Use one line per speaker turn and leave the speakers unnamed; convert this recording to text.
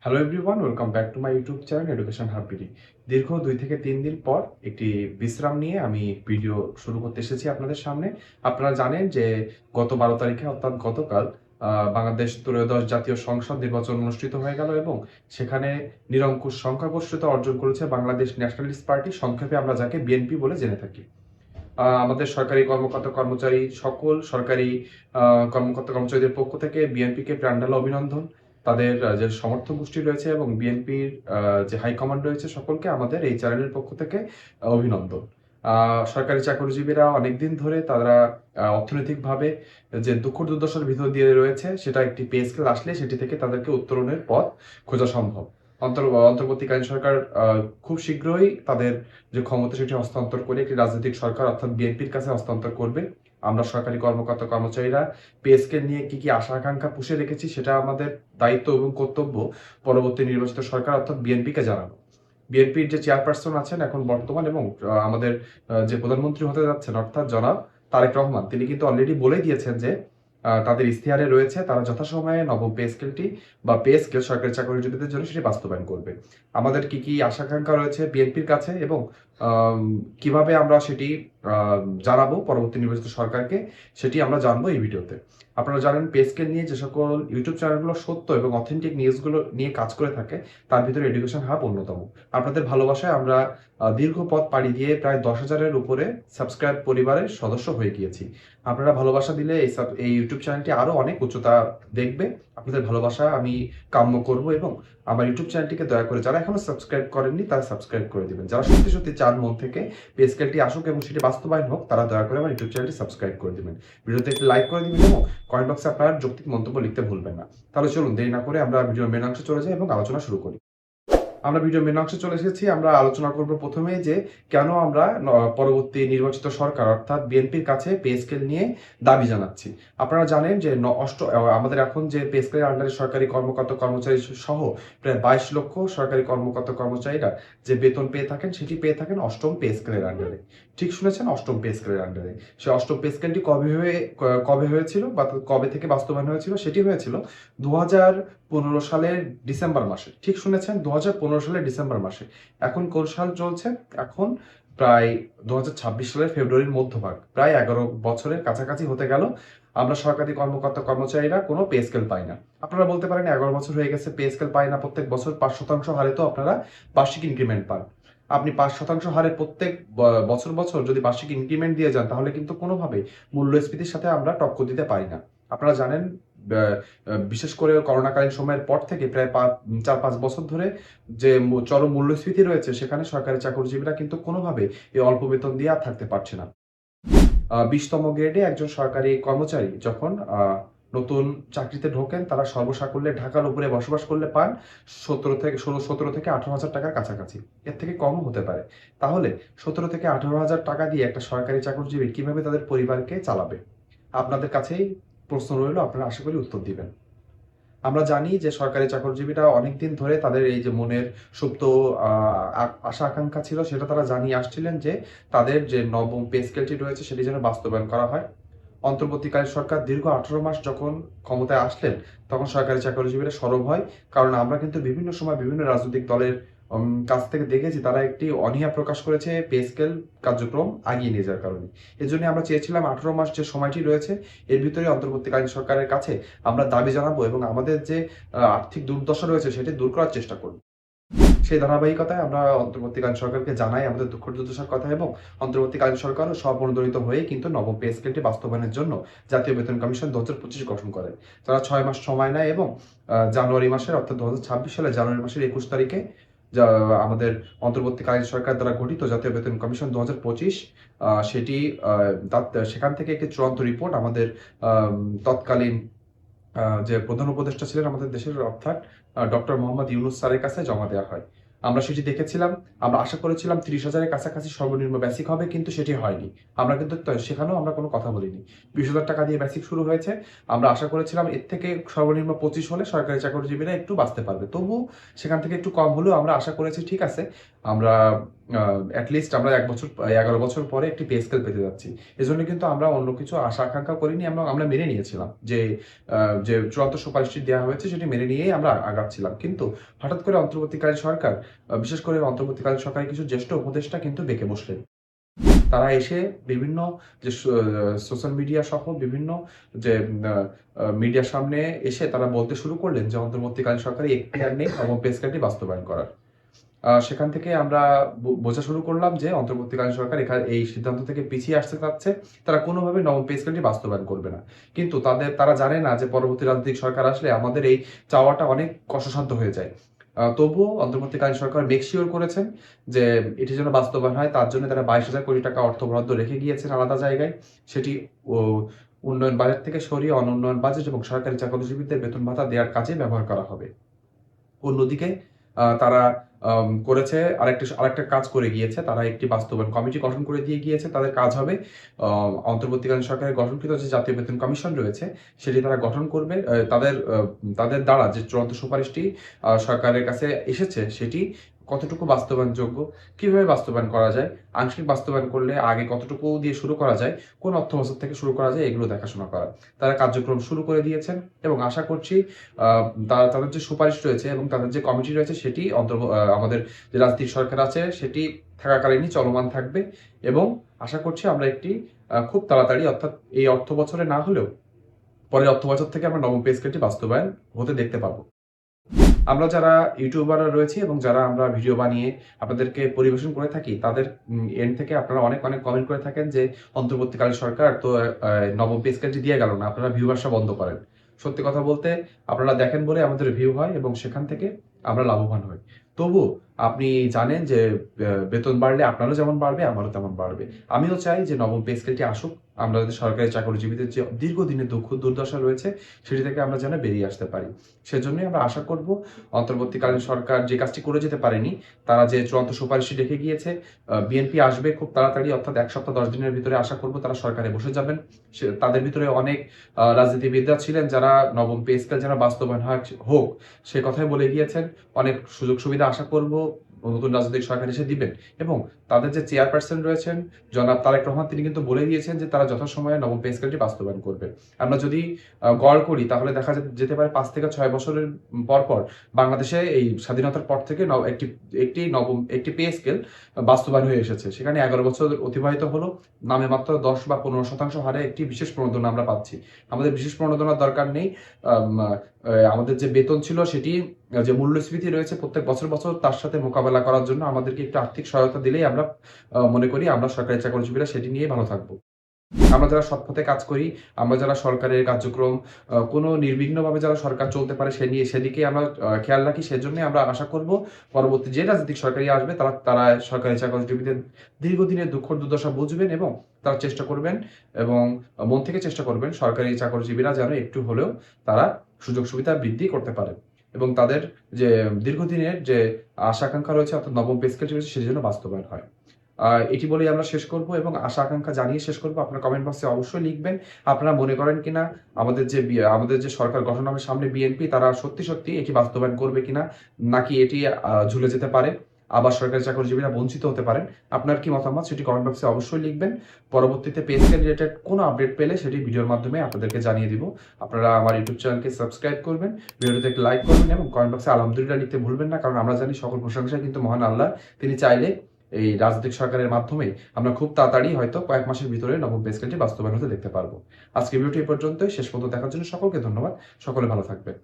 Hello everyone, welcome back to my YouTube channel education HubBD. দীর্ঘ 2 থেকে 3 দিন পর একটি বিশ্রাম নিয়ে আমি ভিডিও শুরু করতে এসেছি আপনাদের সামনে। আপনারা জানেন যে গত 12 তারিখে অর্থাৎ গতকাল বাংলাদেশ ত্রয়োদশ জাতীয় সংসদ নির্বাচন অনুষ্ঠিত হয়ে গেল এবং সেখানে নিরঙ্কুশ সংখ্যাগরিষ্ঠতা অর্জন করেছে বাংলাদেশ ন্যাশনালিস্ট পার্টি, সংক্ষেপে আমরা যাকে বিএনপি বলে জেনে থাকি। আমাদের সরকারি কর্মকর্তা কর্মচারী সকল সরকারি কর্মকর্তা কর্মচারীদের পক্ষ থেকে বিএনপিকে প্রাণঢালা অভিনন্দন। তাদের যে সমর্থক গোষ্ঠী রয়েছে এবং বিএনপির যে হাইকমান্ড রয়েছে সকলকে আমাদের এই চ্যানেলের পক্ষ থেকে অভিনন্দন। সরকারি চাকরিজীবীরা অনেকদিন ধরে তারা অর্থনৈতিকভাবে যে দুঃখ দুর্দশার ভিতর দিয়ে রয়েছে, সেটা একটি পে স্কেল আসলে সেটি থেকে তাদেরকে উত্তরণের পথ খোঁজা সম্ভব। অন্তর্বর্তীকালীন সরকার খুব শীঘ্রই তাদের যে ক্ষমতা সেটি হস্তান্তর করে একটি রাজনৈতিক সরকার অর্থাৎ বিএনপির কাছে হস্তান্তর করবে। আমরা সরকারি কর্মকর্তা কর্মচারীরা পে স্কেল নিয়ে কি আশা আকাঙ্ক্ষা পুষে রেখেছি, সেটা আমাদের দায়িত্ব এবং কর্তব্য পরবর্তী নির্বাচিত সরকার অর্থাৎ বিএনপিকে জানানো। বিএনপির যে চেয়ারপারসন আছেন এখন বর্তমান এবং আমাদের যে প্রধানমন্ত্রী হতে যাচ্ছেন অর্থাৎ জনাব তারেক রহমান, তিনি কিন্তু অলরেডি বলেই দিয়েছেন যে তাদের ইশতেহারে রয়েছে তারা যথাসময়ে নবম পে স্কেলটি বা পে স্কেল সরকারি চাকরিজীবীদের জন্য সেটি বাস্তবায়ন করবে। আমাদের কি আশা আকাঙ্ক্ষা রয়েছে বিএনপির কাছে এবং কিভাবে আমরা সেটি জানাবো পরবর্তী নির্বাচিত সরকারকে, সেটি আমরা জানবো এই ভিডিওতে। আপনারা জানেন পে স্কেল নিয়ে যে সকল ইউটিউব চ্যানেলগুলো সত্য এবং অথেন্টিক নিউজগুলো নিয়ে কাজ করে থাকে তার ভিতরে এডুকেশন হাব অন্যতম। আপনাদের ভালোবাসায় আমরা দীর্ঘ পথ পাড়ি দিয়ে প্রায় 10,000-এর উপরে সাবস্ক্রাইব পরিবারের সদস্য হয়ে গিয়েছি। আপনারা ভালোবাসা দিলে এই ইউটিউব চ্যানেলটি আরো অনেক উচ্চতা দেখবে। আপনাদের ভালোবাসা আমি কাম্য করব এবং আমার ইউটিউব চ্যানেলটিকে দয়া করে যারা এখনো সাবস্ক্রাইব করেননি তারা সাবস্ক্রাইব করে দিবেন। যারা সত্যি সত্যি চান মন থেকে পে স্কেলটি আসুক এবং সেটি বাস্তবায়ন হোক, তারা দয়া করে আমার ইউটিউব চ্যানেলটি সাবস্ক্রাইব করে দিবেন। ভিডিওতে একটি লাইক করে দিবেন এবং কমেন্ট বক্সে আপনার যৌক্তিক মন্তব্য লিখতে ভুলবেন না। তাহলে চলুন দেরি না করে আমরা ভিডিওর মেন অংশে চলে যাই এবং আলোচনা শুরু করি। আমরা ভিডিও মেন অংশে চলে এসেছি। আমরা আলোচনা করব প্রথমে যে কেন আমরা পরবর্তী নির্বাচিত সরকার অর্থাৎ বিএনপির কাছে পে স্কেল নিয়ে দাবি জানাচ্ছি। আপনারা জানেন যে আমাদের এখন যে পে স্কেলের আন্ডারে সরকারি কর্মকর্তা কর্মচারী সহ প্রায় 22 লক্ষ সরকারি কর্মকর্তা কর্মচারীরা যে বেতন পেয়ে থাকেন সেটি পেয়ে থাকেন অষ্টম পে স্কেলের আন্ডারে। ঠিক শুনেছেন, অষ্টম পে স্কেলের আন্ডারে। সেই অষ্টম পে স্কেলটি কবে হয়েছিল বা কবে থেকে বাস্তবায়ন হয়েছিল, সেটি হয়েছিল 2015 সালের ডিসেম্বর মাসে। ঠিক শুনেছেন, 2015 সালের ডিসেম্বর মাসে। এখন কোন সাল চলছে? এখন প্রায় 2026 সালের ফেব্রুয়ারির মধ্যভাগ, প্রায় 11 বছরের কাছাকাছি হতে গেল আমরা সরকারি কর্মকর্তা কর্মচারীরা কোনো পে স্কেল পাই না। আপনারা বলতে পারেন 11 বছর হয়ে গেছে পে স্কেল পাই না, প্রত্যেক বছর 5% হারে তো আপনারা বার্ষিক ইনক্রিমেন্ট পান। আপনি 5% হারে প্রত্যেক বছর বছর যদি বার্ষিক ইনক্রিমেন্ট দিয়ে যান তাহলে কিন্তু কোনোভাবেই মূল্যস্ফীতির সাথে আমরা টক্কর দিতে পারি না। আপনারা জানেন বিশেষ করে করোনাকালীন সময়ের পর থেকে প্রায় 4-5 বছর ধরে যে চরম মূল্যস্ফীতি রয়েছে, সেখানে সরকারি চাকরিজীবীরা কিন্তু কোনোভাবে এই অল্প বেতন দিয়ে আর থাকতে পারছে না। 20তম গ্রেডে একজন সরকারি কর্মচারী যখন নতুন চাকরিতে ঢোকেন, তারা সর্বসাকুল্যে ঢাকার উপরে বসবাস করলে পান 17 থেকে 18,000 টাকার কাছাকাছি। এর থেকে কম হতে পারে। তাহলে 17 থেকে 18,000 টাকা দিয়ে একটা সরকারি চাকরিজীবী কিভাবে তাদের পরিবারকে চালাবে? আপনাদের কাছেই প্রশ্ন রইল, আপনারা আশা করি উত্তর দিবেন। আমরা জানি যে সরকারি চাকরিজীবীরা অনেকদিন ধরে তাদের এই যে মনের সুপ্ত আশা আকাঙ্ক্ষা ছিল সেটা তারা জানিয়ে আসছিলেন যে তাদের যে নবম পে স্কেলটি রয়েছে সেটি যেন বাস্তবায়ন করা হয়। অন্তর্বর্তীকালীন সরকার দীর্ঘ 18 মাস যখন ক্ষমতায় আসলেন তখন সরকারি চাকরিজীবীরা সরব হয়, কারণ আমরা কিন্তু বিভিন্ন সময় বিভিন্ন রাজনৈতিক দলের কাছ থেকে দেখেছি তারা একটি অনীহা প্রকাশ করেছে পে স্কেল কার্যক্রম আগিয়ে নিয়ে যাওয়ার কারণে। এজন্য আমরা চেয়েছিলাম 18 মাস যে সময়টি রয়েছে এর ভিতরে অন্তর্বর্তীকালীন সরকারের কাছে আমরা দাবি জানাবো এবং আমাদের যে আর্থিক দুর্দশা রয়েছে সেটি দূর করার চেষ্টা করব। সেই ধারাবাহিকতায় আমরা অন্তর্বর্তীকালীন সরকারকে জানাই আমাদের দুঃখ দুর্দশার কথা এবং অন্তর্বর্তীকালীন সরকারও স্বপ্রণোদিত হয়ে কিন্তু নবম পে স্কেলটি বাস্তবায়নের জন্য জাতীয় বেতন কমিশন 2025 গঠন করে। তারা 6 মাস সময় নেয় এবং জানুয়ারি মাসের অর্থাৎ 2026 সালে জানুয়ারি মাসের 21 তারিখে যা আমাদের অন্তর্বর্তীকালীন সরকার দ্বারা গঠিত জাতীয় বেতন কমিশন 2025 সেটি সেখান থেকে একটি চূড়ান্ত রিপোর্ট আমাদের তৎকালীন যে প্রধান উপদেষ্টা ছিলেন আমাদের দেশের অর্থাৎ ডক্টর মোহাম্মদ ইউনুস স্যারের কাছে জমা দেওয়া হয়। আমরা সেটি দেখেছিলাম। আমরা আশা করেছিলাম 30,000-এর কাছাকাছি সর্বনিম্ন বেসিক হবে, কিন্তু সেটি হয়নি। আমরা কিন্তু সেখানেও আমরা কোনো কথা বলিনি। 20,000 টাকা দিয়ে বেসিক শুরু হয়েছে। আমরা আশা করেছিলাম এর থেকে সর্বনিম্ন 25 হলে সরকারি চাকরিজীবীরা একটু বাঁচতে পারবে। তবুও সেখান থেকে একটু কম হলেও আমরা আশা করেছি ঠিক আছে, আমরা এটলিস্ট আমরা ১ বছর ১১ বছর পরে একটি পে স্কেল পেতে যাচ্ছি। এজন্য কিন্তু আমরা অন্য কিছু আশা আকাঙ্ক্ষা করিনি, আমরা মেনে নিয়েছিলাম যে আ যে চূড়ান্ত সুপারিশটি দেওয়া হয়েছে সেটি মেনে নিয়েই আমরা আগাচ্ছিলাম। কিন্তু হঠাৎ করে অন্তর্বর্তীকালীন সরকার, বিশেষ করে অন্তর্বর্তীকালীন সরকারের কিছু জ্যেষ্ঠ উপদেষ্টা কিন্তু বেঁকে বসলেন। তারা এসে বিভিন্ন যে সোশ্যাল মিডিয়া সহ বিভিন্ন যে আ আ মিডিয়ার সামনে এসে তারা বলতে শুরু করলেন যে অন্তর্বর্তীকালীন সরকারের এখতিয়ার নেই নবম পে স্কেলটি বাস্তবায়ন করার। সেখান থেকে আমরা বোঝা শুরু করলাম যে অন্তর্বর্তীকালীন সরকার এই সিদ্ধান্ত থেকে পিছিয়ে আসতে চাচ্ছে। তারা কোনোভাবেই নবম পে স্কেলটি বাস্তবায়ন করবে না। কিন্তু তারা জানে না যে পরবর্তী রাজনৈতিক সরকার আসলে আমাদের এই চাওয়াটা অনেক কষ্টসাধ্য হয়ে যায়। তবুও অন্তর্বর্তীকালীন সরকার মেক সিওর করেছেন যে এটি যেন বাস্তবায়ন হয় তার জন্য তারা 22,000 কোটি টাকা অর্থ বরাদ্দ রেখে গিয়েছেন আলাদা জায়গায়। সেটি ও উন্নয়ন বাজেট থেকে সরিয়ে অনুন্নয়ন বাজেট এবং সরকারি চাকরিজীবীদের বেতন ভাতা দেওয়ার কাজে ব্যবহার করা হবে। অন্যদিকে তারা করেছে আরেকটা কাজ করে গিয়েছে। তারা একটি বাস্তবায়ন কমিটি গঠন করে দিয়ে গিয়েছে। তাদের কাজ হবে আ অন্তর্বর্তীকালীন সরকারের গঠনকৃত যে জাতীয় বেতন কমিশন রয়েছে, সেটি তারা গঠন করবে। তাদের দ্বারা যে চূড়ান্ত সুপারিশটি সরকারের কাছে এসেছে, সেটি কতটুকু বাস্তবায়নযোগ্য, কিভাবে বাস্তবায়ন করা যায়, আংশিক বাস্তবায়ন করলে আগে কতটুকু দিয়ে শুরু করা যায়, কোন অর্থবছর থেকে শুরু করা যায়, এগুলো দেখাশোনা করা। তারা কার্যক্রম শুরু করে দিয়েছেন এবং আশা করছি আ তাদের যে সুপারিশ রয়েছে এবং তাদের যে কমিটি রয়েছে সেটি আমাদের যে রাজনৈতিক সরকার আছে সেটি থাকাকালীনই চলমান থাকবে এবং আশা করছি আমরা একটি খুব তাড়াতাড়ি, অর্থাৎ এই অর্থ বছরে না হলেও পরের অর্থ বছর থেকে আমরা নবম পে স্কেলটি বাস্তবায়ন হতে দেখতে পাবো। আমরা যারা ইউটিউবাররা রয়েছি এবং যারা আমরা ভিডিও বানিয়ে আপনাদেরকে পরিবেশন করে থাকি, তাদের এন্ড থেকে আপনারা অনেক কমেন্ট করে থাকেন যে, "অন্তর্বর্তীকালীন সরকার তো নবম পে স্কেলটি দিয়ে গেল না। আপনারা ভিউ আসা বন্ধ করেন।" সত্যি কথা বলতে আপনারা দেখেন বলে আমাদের ভিউ হয় এবং সেখান থেকে আমরা লাভবান হই। তবুও আপনি জানেন যে বেতন বাড়লে আপনারও যেমন বাড়বে, আমারও তেমন বাড়বে। আমিও চাই যে নবম পে স্কেলটি আসুক। আমরা যাতে সরকারি চাকরিজীবীদের যে দীর্ঘদিনের দুঃখ দুর্দশা রয়েছে, সেটি থেকে আমরা যেন বেরিয়ে আসতে পারি। সেজন্যই আমরা আশা করব অন্তর্বর্তীকালীন সরকার যে কাজটি করে যেতে পারেনি, তারা যে চূড়ান্ত সুপারিশটি রেখে গিয়েছে, বিএনপি আসবে খুব তাড়াতাড়ি, অর্থাৎ ১ সপ্তাহ ১০ দিনের ভিতরে আশা করব তারা সরকারে বসে যাবেন। তাদের ভিতরে অনেক রাজনীতিবিদরা ছিলেন যারা নবম পে স্কেল যেন বাস্তবায়ন হোক, সে কথাই বলে গিয়েছেন। অনেক সুযোগ সুবিধা আশা করব নতুন রাজনৈতিক সরকার এসে দিবেন এবং তাদের যে চেয়ারপারসন রয়েছেন জনাব তারেক রহমান, তিনি কিন্তু বলে দিয়েছেন যে তারা যথাসময়ে নবম পে স্কেলটি বাস্তবায়ন করবে। আমরা যদি গড় করি তাহলে দেখা যেতে পারে ৫ থেকে ৬ বছরের পর বাংলাদেশে এই স্বাধীনতার পর থেকে একটি পে স্কেল বাস্তবায়ন হয়ে এসেছে। সেখানে ১১ বছর অতিবাহিত হলো। নামে মাত্র ১০ বা ১৫% হারে একটি বিশেষ প্রণোদনা আমরা পাচ্ছি। আমাদের বিশেষ প্রণোদনার দরকার নেই। আম আ আমাদের যে বেতন ছিল সেটি, যে মূল্যস্ফীতি রয়েছে প্রত্যেক বছর তার সাথে মোকাবেলা করার জন্য আমাদেরকে একটু আর্থিক সহায়তা দিলেই আমরা মনে করি আমরা সরকারি চাকরিজীবীরা সেটি নিয়ে ভালো থাকব। আমরা যারা সৎ পথে কাজ করি, আমরা যারা সরকারের কার্যক্রম কোনো নির্বিঘ্নভাবে যারা সরকার চলতে পারে সেদিকেই আমরা খেয়াল রাখি। সেজন্যই আমরা আশা করব পরবর্তী যে রাজনৈতিক সরকারই আসবে তারা সরকারি চাকরিজীবীদের দীর্ঘদিনের দুঃখ দুর্দশা বুঝবেন এবং তারা চেষ্টা করবেন এবং মন থেকে চেষ্টা করবেন সরকারি চাকরিজীবীরা যেন একটু হলেও তারা সুযোগ সুবিধা বৃদ্ধি করতে পারে এবং তাদের যে দীর্ঘদিনের যে আশা আকাঙ্ক্ষা রয়েছে, অর্থাৎ নবম পে স্কেলটি রয়েছে, সেটি যেন বাস্তবায়ন হয়। এটি বলেই আমরা শেষ করব এবং আশা আকাঙ্ক্ষা জানিয়ে শেষ করব। আপনার কমেন্ট বক্সে অবশ্যই লিখবেন। আপনারা মনে করেন কিনা আমাদের যে সরকার গঠন হবে সামনে বিএনপি, তারা সত্যি এটি বাস্তবায়ন করবে কিনা? নাকি এটি ঝুলে যেতে পারে? আবার সরকারি চাকরিজীবীরা বঞ্চিত হতে পারেন। আপনার কি মতামত সেটি কমেন্ট বক্সে অবশ্যই লিখবেন। পরবর্তীতে পে স্কেল রিলেটেড কোনো আপডেট পেলে সেটি ভিডিওর মাধ্যমে আপনাদেরকে জানিয়ে দিব। আপনারা আমার ইউটিউব চ্যানেলকে সাবস্ক্রাইব করবেন, ভিডিওটিতে একটি লাইক করবেন এবং কমেন্ট বক্সে আলহামদুলিল্লাহ লিখতে ভুলবেন না। কারণ আমরা জানি সকল প্রশংসা কিন্তু মহান আল্লাহ। তিনি চাইলে এই রাজনৈতিক সরকারের মাধ্যমে আমরা খুব তাড়াতাড়ি হয়তো কয়েক মাসের ভিতরে নবম পে স্কেলটি বাস্তবায়ন হতে দেখতে পারবো। আজকের ভিডিওটি এই পর্যন্তই। শেষ পর্যন্ত দেখার জন্য সকলকে ধন্যবাদ। সকলে ভালো থাকবেন।